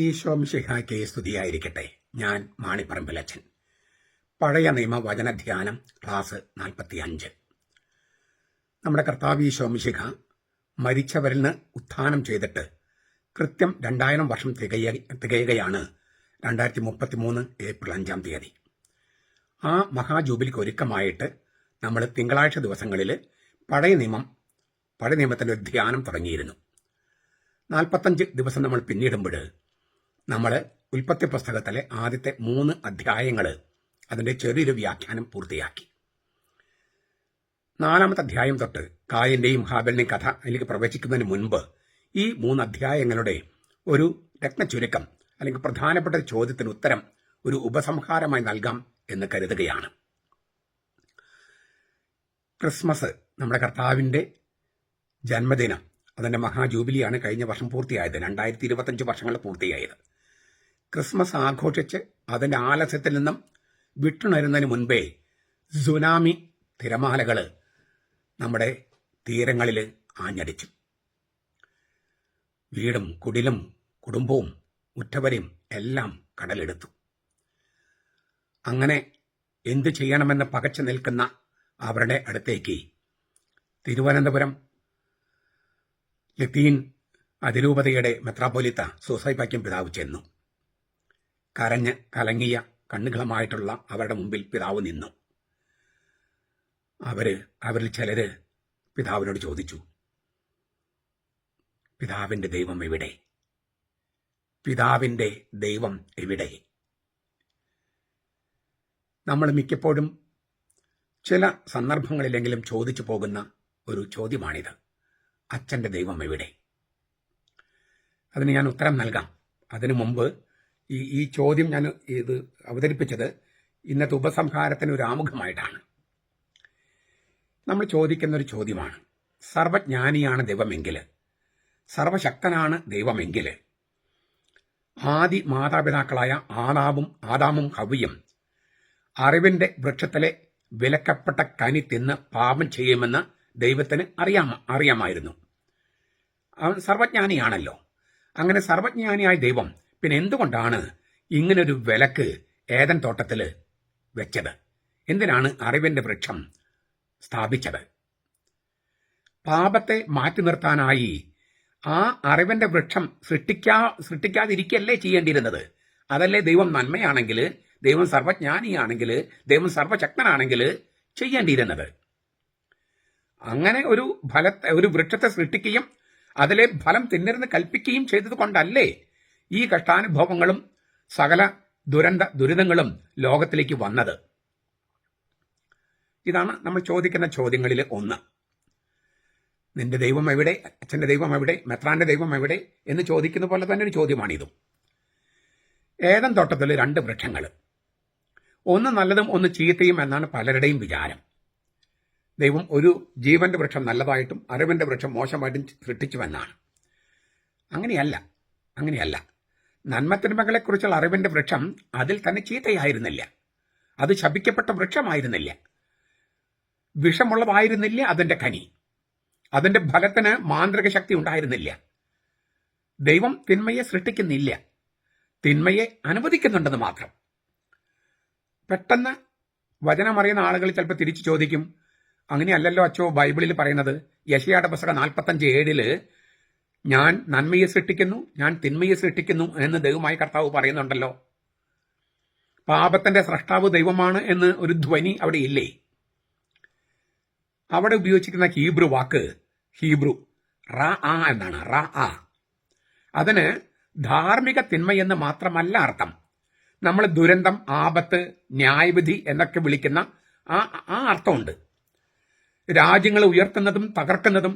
ഈശോ മിശിഹായ്ക്ക് സ്തുതിയായിരിക്കട്ടെ. ഞാൻ മാണിപ്പറമ്പിലച്ചൻ. പഴയ നിയമ വചനധ്യാനം ക്ലാസ് 45. നമ്മുടെ കർത്താവ് ഈശോ മിശിഹ മരിച്ചവരിൽ നിന്ന് ഉത്ഥാനം ചെയ്തിട്ട് കൃത്യം 2000 വർഷം തികയുകയാണ് 2033 ഏപ്രിൽ 5-ാം തീയതി. ആ മഹാജൂബിലിക്ക് ഒരുക്കമായിട്ട് നമ്മൾ തിങ്കളാഴ്ച ദിവസങ്ങളിൽ പഴയ നിയമത്തിൻ്റെ ഒരു ധ്യാനം തുടങ്ങിയിരുന്നു. 45 ദിവസം നമ്മൾ പിന്നിടുമ്പോൾ നമ്മൾ ഉൽപ്പത്തി പുസ്തകത്തിലെ ആദ്യത്തെ 3 അധ്യായങ്ങൾ അതിൻ്റെ ചെറിയൊരു വ്യാഖ്യാനം പൂർത്തിയാക്കി. 4-ാമത്തെ അധ്യായം തൊട്ട് കായന്റെയും ഹാബലിന്റെയും കഥ അതിലേക്ക് പ്രവേശിക്കുന്നതിന് മുൻപ് ഈ 3 അധ്യായങ്ങളുടെ ഒരു രത്നചുരുക്കം അല്ലെങ്കിൽ പ്രധാനപ്പെട്ട ചോദ്യത്തിന് ഉത്തരം ഒരു ഉപസംഹാരമായി നൽകാം എന്ന് കരുതുകയാണ്. ക്രിസ്മസ്, നമ്മുടെ കർത്താവിൻ്റെ ജന്മദിനം, അതിൻ്റെ മഹാജൂബിലിയാണ് കഴിഞ്ഞ വർഷം പൂർത്തിയായത്. 2025 വർഷങ്ങൾ പൂർത്തിയായത്. ക്രിസ്മസ് ആഘോഷിച്ച് അതിൻ്റെ ആലസ്യത്തിൽ നിന്നും വിട്ടുണരുന്നതിന് മുൻപേ സുനാമി തിരമാലകൾ നമ്മുടെ തീരങ്ങളിൽ ആഞ്ഞടിച്ചു. വീടും കുടിലും കുടുംബവും ഉറ്റവരെയും എല്ലാം കടലെടുത്തു. അങ്ങനെ എന്തു ചെയ്യണമെന്ന് പകച്ചു നിൽക്കുന്ന അവരുടെ അടുത്തേക്ക് തിരുവനന്തപുരം ലത്തീൻ അതിരൂപതയുടെ മെത്രാപ്പൊലീത്ത സൂസൈപാക്യം പിതാവ് ചെന്നു. കരഞ്ഞ് കലങ്ങിയ കണ്ണുകളുമായിട്ടുള്ള അവരുടെ മുമ്പിൽ പിതാവ് നിന്നു. അവരിൽ ചിലര് പിതാവിനോട് ചോദിച്ചു, പിതാവിൻ്റെ ദൈവം എവിടെ? പിതാവിൻ്റെ ദൈവം എവിടെ? നമ്മൾ മിക്കപ്പോഴും ചില സന്ദർഭങ്ങളിലെങ്കിലും ചോദിച്ചു പോകുന്ന ഒരു ചോദ്യമാണിത്. അച്ഛൻ്റെ ദൈവം എവിടെ? അതിന് ഞാൻ ഉത്തരം നൽകാം. അതിനു മുമ്പ് ഈ ചോദ്യം ഞാൻ ഇത് അവതരിപ്പിച്ചത് ഇന്നത്തെ ഉപസംഹാരത്തിന് ഒരു ആമുഖമായിട്ടാണ്. നമ്മൾ ചോദിക്കുന്ന ഒരു ചോദ്യമാണ്, സർവജ്ഞാനിയാണ് ദൈവമെങ്കിൽ, സർവശക്തനാണ് ദൈവമെങ്കിൽ, ആദി മാതാപിതാക്കളായ ആദാമും ഹവ്വയും അറിവിന്റെ വൃക്ഷത്തിലെ വിലക്കപ്പെട്ട കനി തിന്ന് പാപം ചെയ്യുമെന്ന് ദൈവത്തിന് അറിയാമായിരുന്നു. അവൻ സർവജ്ഞാനിയാണല്ലോ. അങ്ങനെ സർവജ്ഞാനിയായ ദൈവം പിന്നെ എന്തുകൊണ്ടാണ് ഇങ്ങനൊരു വിലക്ക് ഏദൻ തോട്ടത്തിൽ വെച്ചത്? എന്തിനാണ് അറിവിന്റെ വൃക്ഷം സ്ഥാപിച്ചത്? പാപത്തെ മാറ്റി നിർത്താനായി ആ അറിവിന്റെ വൃക്ഷം സൃഷ്ടിക്കാതിരിക്കല്ലേ ചെയ്യേണ്ടിയിരുന്നത്? അതല്ലേ ദൈവം നന്മയാണെങ്കിൽ, ദൈവം സർവജ്ഞാനിയാണെങ്കിൽ, ദൈവം സർവശക്തനാണെങ്കിൽ ചെയ്യേണ്ടിയിരുന്നത്? അങ്ങനെ ഒരു വൃക്ഷത്തെ സൃഷ്ടിക്കുകയും അതിലെ ഫലം തിന്നരുന്ന് കൽപ്പിക്കുകയും ചെയ്തത് കൊണ്ടല്ലേ ഈ കഷ്ടാനുഭവങ്ങളും സകല ദുരിതങ്ങളും ലോകത്തിലേക്ക് വന്നത്? ഇതാണ് നമ്മൾ ചോദിക്കുന്ന ചോദ്യങ്ങളിൽ ഒന്ന്. നിന്റെ ദൈവം എവിടെ? അച്ഛൻ്റെ ദൈവം എവിടെ? മെത്രാന്റെ ദൈവം എവിടെ എന്ന് ചോദിക്കുന്ന പോലെ തന്നെ ഒരു ചോദ്യമാണിതും. ഏദൻ തോട്ടത്തിൽ 2 വൃക്ഷങ്ങൾ, ഒന്ന് നല്ലതും ഒന്ന് ചീത്തയും എന്നാണ് പലരുടെയും വിചാരം. ദൈവം ഒരു ജീവന്റെ വൃക്ഷം നല്ലതായിട്ടും അറിവിന്റെ വൃക്ഷം മോശമായിട്ടും സൃഷ്ടിച്ചുവെന്നാണ്. അങ്ങനെയല്ല. നന്മത്തിന്മകളെക്കുറിച്ചുള്ള അറിവിന്റെ വൃക്ഷം അതിൽ തന്നെ ചീത്തയായിരുന്നില്ല. അത് ശപിക്കപ്പെട്ട വൃക്ഷമായിരുന്നില്ല. വിഷമുള്ളതായിരുന്നില്ല അതിന്റെ കനി. അതിന്റെ ഫലത്തിന് മാന്ത്രിക ശക്തി ഉണ്ടായിരുന്നില്ല. ദൈവം തിന്മയെ സൃഷ്ടിക്കുന്നില്ല, തിന്മയെ അനുവദിക്കുന്നുണ്ടെന്ന് മാത്രം. പെട്ടെന്ന് വചനമറിയുന്ന ആളുകൾ ചിലപ്പോൾ തിരിച്ചു ചോദിക്കും, അങ്ങനെയല്ലല്ലോ അച്ചോ ബൈബിളിൽ പറയുന്നത്. യെശയ്യായുടെ പുസ്തകം 45:7 ഞാൻ നന്മയെ സൃഷ്ടിക്കുന്നു, ഞാൻ തിന്മയെ സൃഷ്ടിക്കുന്നു എന്ന് ദൈവമായ കർത്താവ് പറയുന്നുണ്ടല്ലോ. പാപത്തിന്റെ സ്രഷ്ടാവ് ദൈവമാണ് എന്ന് ഒരു ധ്വനി അവിടെ ഇല്ലേ? അവിടെ ഉപയോഗിച്ചിരിക്കുന്ന ഹീബ്രു വാക്ക് റാ ആ എന്നാണ്. റാ ആ. അതിന് ധാർമ്മിക തിന്മയെന്ന് മാത്രമല്ല അർത്ഥം. നമ്മൾ ദുരന്തം, ആപത്ത്, ന്യായവിധി എന്നൊക്കെ വിളിക്കുന്ന ആ അർത്ഥമുണ്ട്. രാജ്യങ്ങളെ ഉയർത്തുന്നതും തകർക്കുന്നതും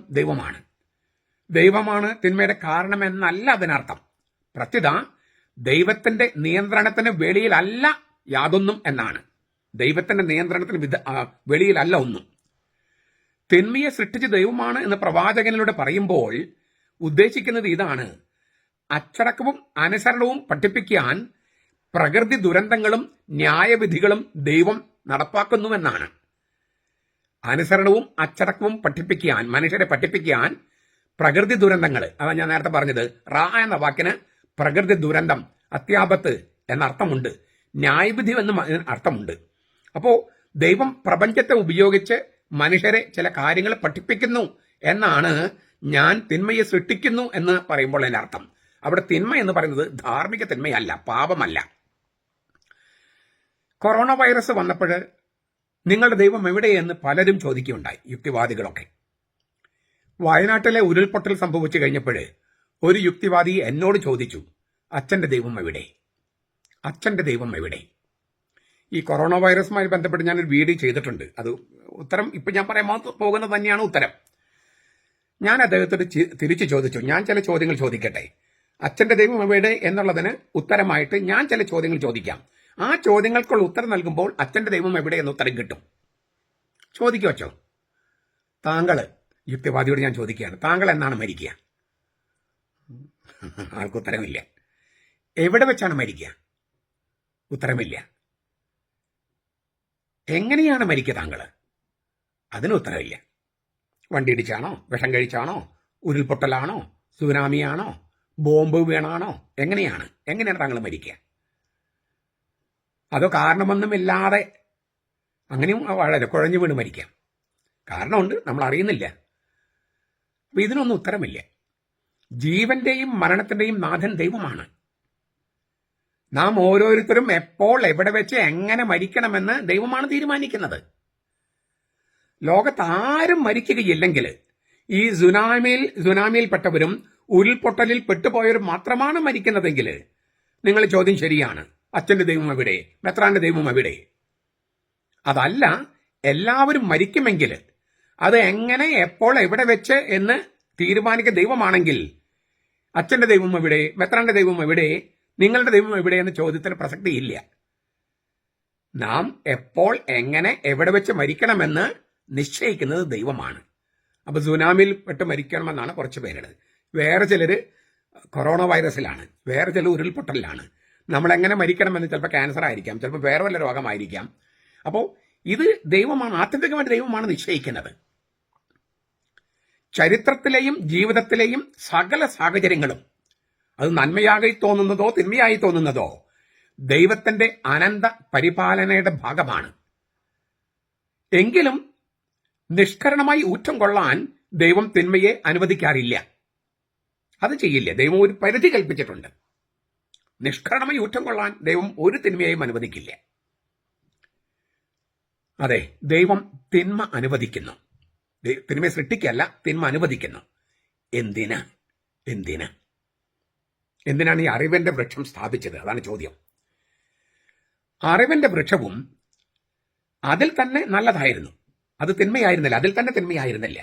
ദൈവമാണ് തിന്മയുടെ കാരണമെന്നല്ല അതിനർത്ഥം. പ്രത്യുത ദൈവത്തിന്റെ നിയന്ത്രണത്തിന് വെളിയിലല്ല യാതൊന്നും എന്നാണ്. ദൈവത്തിന്റെ നിയന്ത്രണത്തിന് വെളിയിലല്ല ഒന്നും. തിന്മയെ സൃഷ്ടിച്ച് ദൈവമാണ് എന്ന് പ്രവാചകനിലൂടെ പറയുമ്പോൾ ഉദ്ദേശിക്കുന്നത് ഇതാണ്: അച്ചടക്കവും അനുസരണവും പഠിപ്പിക്കാൻ പ്രകൃതി ദുരന്തങ്ങളും ന്യായവിധികളും ദൈവം നടപ്പാക്കുന്നുവെന്നാണ്. അനുസരണവും അച്ചടക്കവും മനുഷ്യരെ പഠിപ്പിക്കാൻ പ്രകൃതി ദുരന്തങ്ങൾ, അതാണ് ഞാൻ നേരത്തെ പറഞ്ഞത്. റാ എന്ന വാക്കിന് പ്രകൃതി ദുരന്തം, അത്യാപത്ത് എന്നർത്ഥമുണ്ട്. ന്യായവിധി എന്നും അർത്ഥമുണ്ട്. അപ്പോൾ ദൈവം പ്രപഞ്ചത്തെ ഉപയോഗിച്ച് മനുഷ്യരെ ചില കാര്യങ്ങൾ പഠിപ്പിക്കുന്നു എന്നാണ് ഞാൻ തിന്മയെ സൃഷ്ടിക്കുന്നു എന്ന് പറയുമ്പോൾ അതിന്റെ അർത്ഥം. അവിടെ തിന്മ എന്ന് പറയുന്നത് ധാർമ്മിക തിന്മയല്ല, പാപമല്ല. കൊറോണ വൈറസ് വന്നപ്പോൾ നിങ്ങളുടെ ദൈവം എവിടെയെന്ന് പലരും ചോദിക്കുകയുണ്ടായി, യുക്തിവാദികളൊക്കെ. വയനാട്ടിലെ ഉരുൾപൊട്ടൽ സംഭവിച്ചു കഴിഞ്ഞപ്പോൾ ഒരു യുക്തിവാദി എന്നോട് ചോദിച്ചു, അച്ഛന്റെ ദൈവം എവിടെ? അച്ഛന്റെ ദൈവം എവിടെ? ഈ കൊറോണ വൈറസുമായി ബന്ധപ്പെട്ട് ഞാനൊരു വീഡിയോ ചെയ്തിട്ടുണ്ട്. അത് ഉത്തരം ഇപ്പം ഞാൻ പറയാൻ പോകുന്നത് തന്നെയാണ് ഉത്തരം. ഞാൻ അദ്ദേഹത്തോട് തിരിച്ചു ചോദിച്ചു, ഞാൻ ചില ചോദ്യങ്ങൾ ചോദിക്കട്ടെ. അച്ഛന്റെ ദൈവം എവിടെ എന്നുള്ളതിന് ഉത്തരമായിട്ട് ഞാൻ ചില ചോദ്യങ്ങൾ ചോദിക്കാം. ആ ചോദ്യങ്ങൾക്കുള്ള ഉത്തരം നൽകുമ്പോൾ അച്ഛന്റെ ദൈവം എവിടെ എന്ന് ഉത്തരം കിട്ടും. ചോദിക്കു വച്ചോ. താങ്കള്, യുക്തിവാദിയോട് ഞാൻ ചോദിക്കുകയാണ്, താങ്കൾ എന്നാണ് മരിക്കുക? ആൾക്ക് ഉത്തരമില്ല. എവിടെ വെച്ചാണ് മരിക്കുക? ഉത്തരമില്ല. എങ്ങനെയാണ് മരിക്കുക താങ്കൾ? അതിന് ഉത്തരവില്ല. വണ്ടി ഇടിച്ചാണോ? വിഷം കഴിച്ചാണോ? ഉരുൾപൊട്ടലാണോ? സുനാമിയാണോ? ബോംബ് വീണാണോ? എങ്ങനെയാണ് താങ്കൾ മരിക്കുക? അതോ കാരണമൊന്നുമില്ലാതെ അങ്ങനെയും വളരെ കുഴഞ്ഞു വീണ് മരിക്കാം? കാരണമുണ്ട്, നമ്മൾ അറിയുന്നില്ല. അപ്പൊ ഇതിനൊന്നും ഉത്തരമില്ല. ജീവന്റെയും മരണത്തിന്റെയും നാഥൻ ദൈവമാണ്. നാം ഓരോരുത്തരും എപ്പോൾ, എവിടെ വെച്ച്, എങ്ങനെ മരിക്കണമെന്ന് ദൈവമാണ് തീരുമാനിക്കുന്നത്. ലോകത്ത് ആരും മരിക്കുകയില്ലെങ്കിൽ ഈ സുനാമിയിൽപ്പെട്ടവരും ഉരുൾപൊട്ടലിൽ പെട്ടുപോയവരും മാത്രമാണ് മരിക്കുന്നതെങ്കിൽ നിങ്ങൾ ചോദ്യം ശരിയാണ്. അച്ഛന്റെ ദൈവം എവിടെ? മെത്രാന്റെ ദൈവം എവിടെ? അതല്ല, എല്ലാവരും മരിക്കുമെങ്കിൽ അത് എങ്ങനെ, എപ്പോൾ, എവിടെ വെച്ച് എന്ന് തീരുമാനിക്കുന്ന ദൈവമാണെങ്കിൽ അച്ഛന്റെ ദൈവം എവിടെ? മെത്രാന്റെ ദൈവം എവിടെ? നിങ്ങളുടെ ദൈവം എവിടെ എന്ന ചോദ്യത്തിന് പ്രസക്തിയില്ല. നാം എപ്പോൾ, എങ്ങനെ, എവിടെ വെച്ച് മരിക്കണമെന്ന് നിശ്ചയിക്കുന്നത് ദൈവമാണ്. അപ്പൊ സുനാമിയിൽ പെട്ട് മരിക്കണമെന്നാണ് കുറച്ച് പേരുള്ളത്. വേറെ ചിലര് കൊറോണ വൈറസിലാണ്, വേറെ ചില ഉരുൾപൊട്ടലിലാണ്. നമ്മൾ എങ്ങനെ മരിക്കണമെന്ന് ചിലപ്പോൾ ക്യാൻസർ ആയിരിക്കാം, ചിലപ്പോൾ വേറെ വല്ല രോഗമായിരിക്കാം. അപ്പോൾ ഇത് ദൈവമാണ്, ആത്യന്തികമായിട്ട് ദൈവമാണ് നിശ്ചയിക്കുന്നത്. ചരിത്രത്തിലെയും ജീവിതത്തിലെയും സകല സാഹചര്യങ്ങളും, അത് നന്മയായി തോന്നുന്നതോ തിന്മയായി തോന്നുന്നതോ, ദൈവത്തിന്റെ അനന്ത പരിപാലനയുടെ ഭാഗമാണ്. എങ്കിലും നിഷ്കരണമായി ഊറ്റം കൊള്ളാൻ ദൈവം തിന്മയെ അനുവദിക്കാറില്ല. അത് ചെയ്യില്ല. ദൈവം ഒരു പരിധി കൽപ്പിച്ചിട്ടുണ്ട്. നിഷ്കരണമായി ഊറ്റം കൊള്ളാൻ ദൈവം ഒരു തിന്മയെയും അനുവദിക്കില്ല. അതെ, ദൈവം തിന്മ അനുവദിക്കുന്നു. തിന്മയെ സൃഷ്ടിക്കല്ല, തിന്മ അനുവദിക്കുന്നു. എന്തിനാണ് ഈ അറിവിന്റെ വൃക്ഷം സ്ഥാപിച്ചത്? അതാണ് ചോദ്യം. അറിവിന്റെ വൃക്ഷവും അതിൽ തന്നെ നല്ലതായിരുന്നു, അത് തിന്മയായിരുന്നില്ല, അതിൽ തന്നെ തിന്മയായിരുന്നില്ല.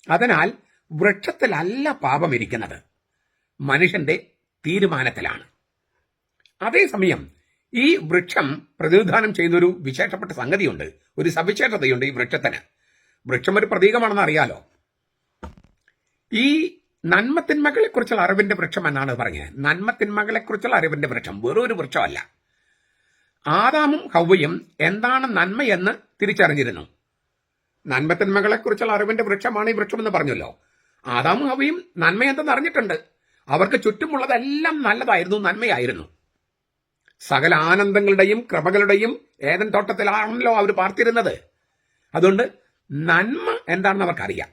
അതിനാൽ വൃക്ഷത്തിലല്ല പാപം ഇരിക്കുന്നത്, മനുഷ്യന്റെ തീരുമാനത്തിലാണ്. അതേസമയം ഈ വൃക്ഷം പ്രതിനിധാനം ചെയ്യുന്നൊരു വിശേഷപ്പെട്ട സംഗതിയുണ്ട്, ഒരു സവിശേഷതയുണ്ട് ഈ വൃക്ഷത്തിന്. വൃക്ഷം ഒരു പ്രതീകമാണെന്ന് അറിയാലോ. ഈ നന്മത്തിന്മകളെക്കുറിച്ചുള്ള അറിവിന്റെ വൃക്ഷം എന്നാണ് പറഞ്ഞത്. നന്മത്തിന്മകളെക്കുറിച്ചുള്ള അറിവിന്റെ വൃക്ഷം വേറൊരു വൃക്ഷമല്ല. ആദാമും ഹവ്വയും എന്താണ് നന്മയെന്ന് തിരിച്ചറിഞ്ഞിരുന്നു. നന്മത്തിന്മകളെക്കുറിച്ചുള്ള അറിവിന്റെ വൃക്ഷമാണ് ഈ വൃക്ഷം എന്ന് പറഞ്ഞല്ലോ. ആദാമും ഹവ്വയും നന്മയെന്തെന്ന് അറിഞ്ഞിട്ടുണ്ട്. അവർക്ക് ചുറ്റുമുള്ളതെല്ലാം നല്ലതായിരുന്നു, നന്മയായിരുന്നു. സകല ആനന്ദങ്ങളുടെയും കൃപകളുടെയും ഏദൻ തോട്ടത്തിലാണല്ലോ അവർ പാർത്തിരുന്നത്. അതുകൊണ്ട് നന്മ എന്താണെന്ന് അവർക്കറിയാം.